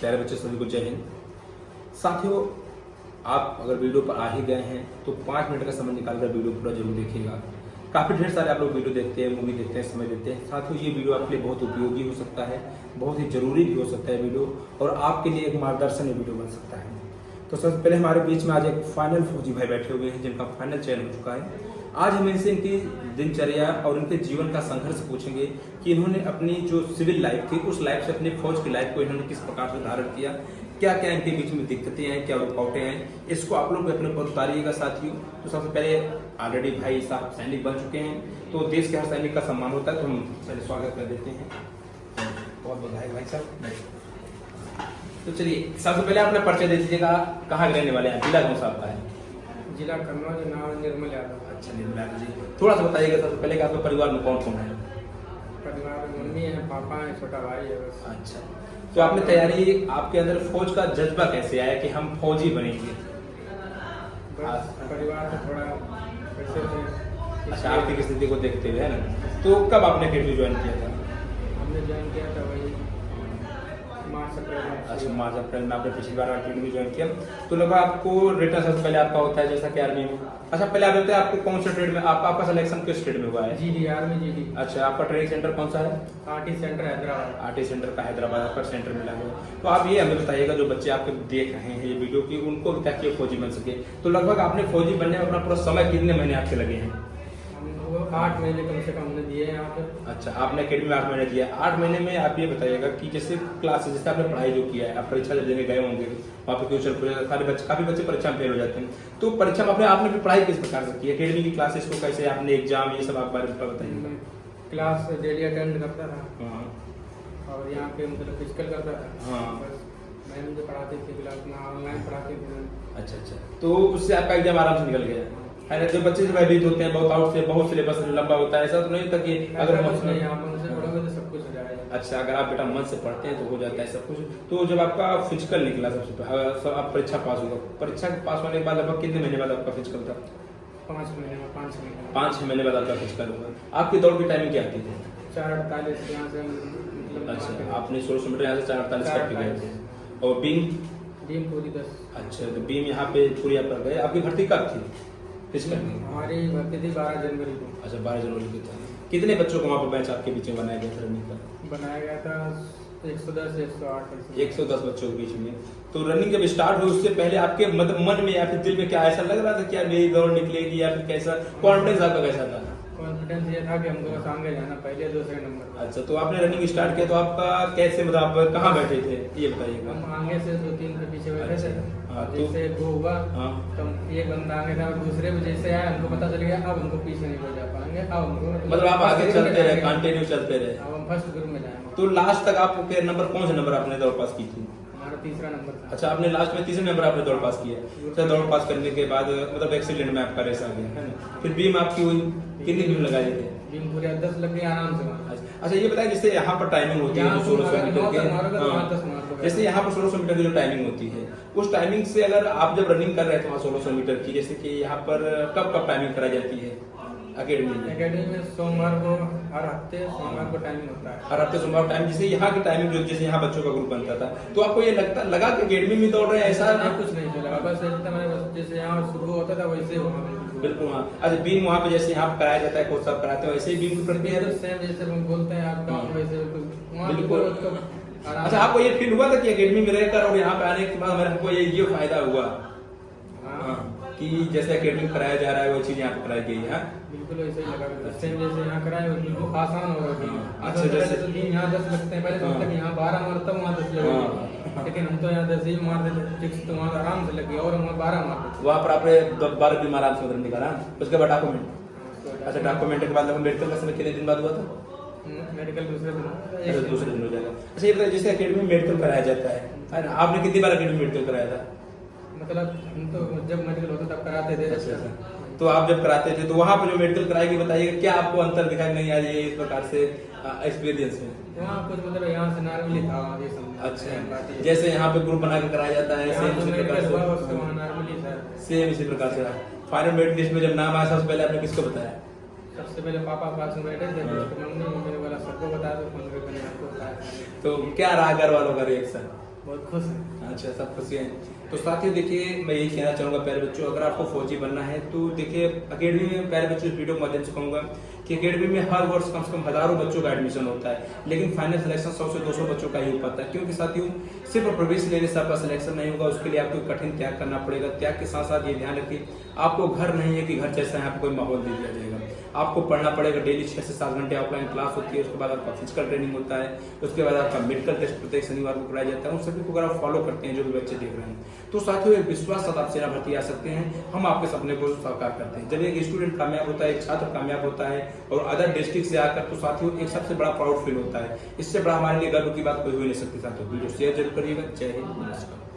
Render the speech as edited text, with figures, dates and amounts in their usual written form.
प्यारे बच्चे सभी को जय हिंद। साथियों, आप अगर वीडियो पर आ ही गए हैं तो 5 मिनट का समय निकालकर वीडियो पूरा जरूर देखिएगा। काफ़ी ढेर सारे आप लोग वीडियो देखते हैं, मूवी देखते हैं, समय देते हैं। साथियों, ये वीडियो आपके लिए बहुत उपयोगी हो सकता है, बहुत ही जरूरी भी हो सकता है वीडियो, और आपके लिए एक मार्गदर्शन वीडियो बन सकता है। तो सबसे पहले हमारे बीच में आज एक फाइनल फौजी भाई बैठे हुए हैं जिनका फाइनल चयन हो चुका है। आज हम इनसे इनकी दिनचर्या और इनके जीवन का संघर्ष पूछेंगे कि इन्होंने अपनी जो सिविल लाइफ थी उस लाइफ से अपनी फौज की लाइफ को इन्होंने किस प्रकार से धारण किया, क्या क्या इनके बीच में दिक्कतें हैं, क्या रुकावटें हैं, इसको आप लोग अपने ऊपर उतारिएगा साथियों। तो सबसे पहले ऑलरेडी भाई साहब सैनिक बन चुके हैं, तो देश के हर सैनिक का सम्मान होता है, तो हम पहले स्वागत कर देते हैं। बहुत बधाई भाई साहब। तो चलिए सबसे पहले अपना परिचय दे दीजिएगा, कहाँ रहने वाले हैं, जिला कौन सा आपका है? जिला कन्नौज, नाम निर्मल यादव। अच्छा निर्मल यादव जी, थोड़ा सा बताइएगा सबसे पहले कि आपके परिवार में कौन कौन है? परिवार में मम्मी है, पापा है, छोटा भाई है बस। अच्छा, तो आपने तैयारी, आपके अंदर फौज का जज्बा कैसे आया कि हम फौजी बनेंगे? बस परिवार में थोड़ा पैसे थे। अच्छा, आर्थिक स्थिति को देखते हुए है ना। तो कब आपने अकेडमी ज्वाइन किया था? हमने ज्वाइन किया था वही मार्च अप्रैल में। अच्छा, मार्च अप्रैल में आपने पिछली बार अकेडमी ज्वाइन किया। तो लगभग आपको रिटर्न सबसे पहले आपका होता है जैसा कि आर्मी में। अच्छा, पहले आप बताइए आपको कौन सा ट्रेड में आपका सिलेक्शन किस ट्रेड में हुआ है? GD, army GD. अच्छा, आपका ट्रेनिंग सेंटर कौन सा है? RT centre Hyderabad. RT centre का हैदराबाद आपका सेंटर मिला हुआ। तो आप ये हमें बताइएगा, जो बच्चे आपके देख रहे हैं ये वीडियो की, उनको भी ताकि फौजी बन सके, तो लगभग आपने फौजी बनने में अपना पूरा समय कितने महीने आपके लगे हैं? 8 महीने कम से कम हमने दिए हैं यहाँ पे। अच्छा, आपने अकेडमी में 8 महीने दिया। 8 महीने में आप ये बताइएगा कि जैसे क्लासेस, जैसे आपने पढ़ाई जो किया है, आप परीक्षा जब देने गए होंगे वहाँ पे क्वेश्चन, काफी बच्चे परीक्षा में फेल हो जाते हैं, तो परीक्षा में आपने भी पढ़ाई किस प्रकार से की? अकेडमी की क्लासेस को कैसे आपने, एग्जाम, ये सब आप बारे में बताइए। क्लास डेली अटेंड करता था। हाँ, और यहाँ पे मतलब फिजिकल करता था। हाँ। बस मैम जो पढ़ाती थी क्लास में, ऑनलाइन पढ़ाती थी। अच्छा अच्छा, तो उससे आपका एग्जाम आराम से निकल गया है ना? जो बच्चे जो भयभीत होते हैं, बहुत आउट से, बहुत सिलेबस लंबा होता है, ऐसा तो नहीं था कि अगर कुछ नहीं, आप उनसे पढ़ोगे तो सब कुछ हो जाएगा। अच्छा, अगर आप बेटा मन से पढ़ते हैं तो हो जाता है सब कुछ। तो जब आपका फिजिकल निकला सबसे पहले, आप परीक्षा पास होगा, परीक्षा पास होने के बाद लगभग कितने महीने बाद आपका फिजिकल था? 5 महीने में, 5 महीने। 5-6 महीने बाद आपका फिजिकल होगा। आपकी दौड़ की टाइमिंग क्या आती थी? 4:48 यहाँ से मतलब। अच्छा, आपने 1600 मीटर यहाँ से 4:48 करके गए थे। और बीम पूरी 10। अच्छा, तो बीम यहाँ पे पूरी आप कर गए। आपकी भर्ती कब थी फिजिकल? हमारी भर्ती थी 12 जनवरी को। अच्छा, 12 जनवरी को था। कितने बच्चों को वहाँ पर बैच आपके बीच में बनाया गया था रनिंग का? बनाया गया था 110 108 110 बच्चों के बीच में। तो रनिंग जब स्टार्ट हुई उससे पहले आपके मतलब मन में या फिर दिल में क्या ऐसा लग रहा था कि यार मेरी दौड़ निकलेगी, या फिर कैसा कॉन्फिडेंस आपका कैसा था? कॉन्फिडेंस ये था कि हमको बस आगे जाना, पहले दूसरे नंबर। अच्छा, तो आपने रनिंग स्टार्ट किया तो आपका कैसे, मतलब आप कहाँ बैठे थे ये बताइएगा? हम आगे से 2-3 के पीछे बैठे थे। हाँ, तो जैसे वो हुआ हाँ, तो एक बंदा आगे था, दूसरे में जैसे आया हमको पता चल गया अब हमको पीछे नहीं हो जा पाएंगे, अब हमको मतलब आप आगे चलते रहे, कंटिन्यू चलते रहे। अब हम फर्स्ट ग्रुप में जाएंगे। तो लास्ट तक आपके नंबर, कौन सा नंबर आपने दौड़ पास की थी? हमारा तीसरा नंबर था। अच्छा, आपने लास्ट में तीसरे नंबर आपने दौड़ पास किया। अच्छा, दौड़ पास करने के बाद मतलब एक्सीडेंट में आपका रेस आ गया है ना? फिर बीम आपकी हुई, कितनी बीम लगाए थे? बीम पूरे 10 लग गए आराम से वहाँ। अच्छा, ये बताइए जैसे यहाँ पर टाइमिंग होती है 1600 मीटर की, जैसे यहाँ पर 1600 मीटर की जो टाइमिंग होती है, उस टाइमिंग से अगर आप जब रनिंग कर रहे थे वहाँ 1600 मीटर की, जैसे कि यहाँ पर कब कब टाइमिंग कराई जाती है अकेडमी में? अकेडमी में सोमवार को, हर हफ्ते सोमवार को टाइमिंग होता है। हर हफ्ते सोमवार टाइम, जैसे यहाँ की टाइमिंग जो, जैसे यहाँ बच्चों का ग्रुप बनता था, तो आपको ये लगा कि अकेडमी में दौड़ रहे हैं, ऐसा नहीं, कुछ नहीं चला, बस जैसे यहाँ शुरू होता था वैसे बिल्कुल। हाँ, अच्छा, बीम वहाँ पे जैसे यहाँ पे कराया जाता है, कोच साहब कराते हैं, वैसे ही बीम प्रक्रिया सेम जैसे हम बोलते हैं आपका वैसे बिल्कुल। अच्छा, आपको ये फील हुआ था कि अकेडमी में रहकर और यहाँ पे आने के बाद हमको ये फायदा हुआ कि जैसे अकेडमी कराया जा रहा है वो चीज यहाँ पे कराई गई है? बिल्कुल वैसे ही लगा, सेम जैसे यहाँ कराए बिल्कुल आसान हो रहा है। अच्छा, जैसे तो यहाँ 10 लगते हैं, पहले तो तक यहाँ 12 मारता हूँ, वहाँ 10 लगे, लेकिन हम तो यहाँ 10 ही मार देते, तो वहाँ आराम से लगे, और वहाँ 12 मार देते। वहाँ पर आपने 12 बीम आराम से निकाला। उसके बाद डॉक्यूमेंट, अच्छा डॉक्यूमेंट के बाद मेडिकल का समय कितने दिन बाद हुआ था? मेडिकल दूसरे दिन हो जाएगा। अच्छा, ये बताइए जैसे अकेडमी में मेडिकल कराया जाता है ना, आपने कितनी बार अकेडमी में मेडिकल कराया था? मतलब हम तो जब मेडिकल होता तब कराते थे। अच्छा, तो आप जब कराते थे तो वहाँ पर जो मेडिकल कराएगी, बताइएगा क्या आपको अंतर दिखा? नहीं यार, ये इस प्रकार से एक्सपीरियंस में वहाँ कुछ मतलब यहाँ से नॉर्मली था ये सब। अच्छा, जैसे यहाँ पे ग्रुप बना के कराया जाता है सेम इसी प्रकार से, सेम इसी प्रकार से। फाइनल मेरिट लिस्ट में जब नाम आया सबसे पहले आपने किसको बताया? सबसे पहले पापा पास में बैठे थे, मम्मी मेरे वाला सबको बताया, तो फोन पे मैंने आपको बताया। तो क्या रहा घर वालों का रिएक्शन? बहुत खुश हैं। अच्छा, सब खुशी हैं। तो साथियों देखिए, मैं यही कहना चाहूँगा प्यारे बच्चों, अगर आपको फौजी बनना है तो देखिए अकेडमी में, प्यारे बच्चों इस वीडियो के माध्यम से कहूँगा कि अकेडमी में हर वर्ष कम से कम हजारों बच्चों का एडमिशन होता है, लेकिन फाइनल सिलेक्शन 100 से 200 बच्चों का ही हो पाता है। क्योंकि साथियों सिर्फ प्रवेश लेने से आपका सिलेक्शन नहीं होगा, उसके लिए आपको कठिन त्याग करना पड़ेगा। त्याग के साथ साथ ये ध्यान रखिए, आपको घर नहीं है कि घर जैसा है, आपको कोई माहौल दे दिया जाएगा। आपको पढ़ना पड़ेगा, डेली 6 से 7 घंटे ऑफलाइन क्लास होती है, उसके बाद आपका फिजिकल ट्रेनिंग होता है, उसके बाद आपका मेडिकल टेस्ट प्रत्येक शनिवार को कराया जाता है। उन सभी को अगर आप फॉलो करते हैं, जो भी बच्चे देख रहे हैं, तो साथियों एक विश्वास साथ आप सेना भर्ती आ सकते हैं। हम आपके सपने को साकार करते हैं। जब एक स्टूडेंट कामयाब होता है, एक छात्र कामयाब होता है और अदर डिस्ट्रिक्ट से आकर, तो साथियों एक सबसे बड़ा प्राउड फील होता है। इससे बड़ा हमारे लिए गर्व की बात कोई हो नहीं सकती। साथियों वीडियो शेयर जरूर करिएगा। जय हिंद, नमस्कार।